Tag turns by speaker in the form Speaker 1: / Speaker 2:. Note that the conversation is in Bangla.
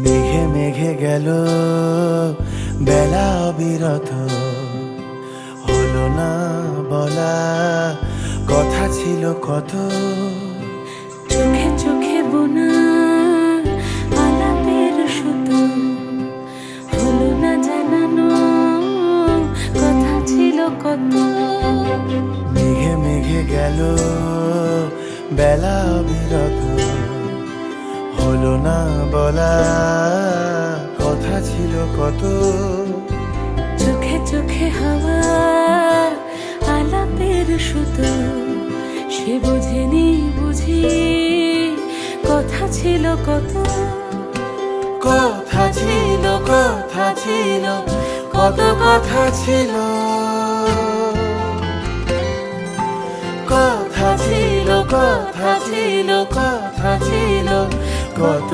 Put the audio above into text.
Speaker 1: মেঘে মেঘে গেল বেলা অবিরত, হলো না বলা কথা ছিল কত।
Speaker 2: চোখে চোখে বোনা আলাপের সুতো, হলো না জানানো কথা ছিল কত।
Speaker 1: মেঘে মেঘে গেল বেলা অবিরত, হলো না বলা কথা ছিল কত।
Speaker 2: চোখে চোখে হাওয়া আলাপের সুতো, সে বোঝেনি বুঝি কথা ছিল কত।
Speaker 1: কথা ছিল কথা ছিল কত কথা ছিল, কথা ছিল কথা ছিল কথা ছিল কত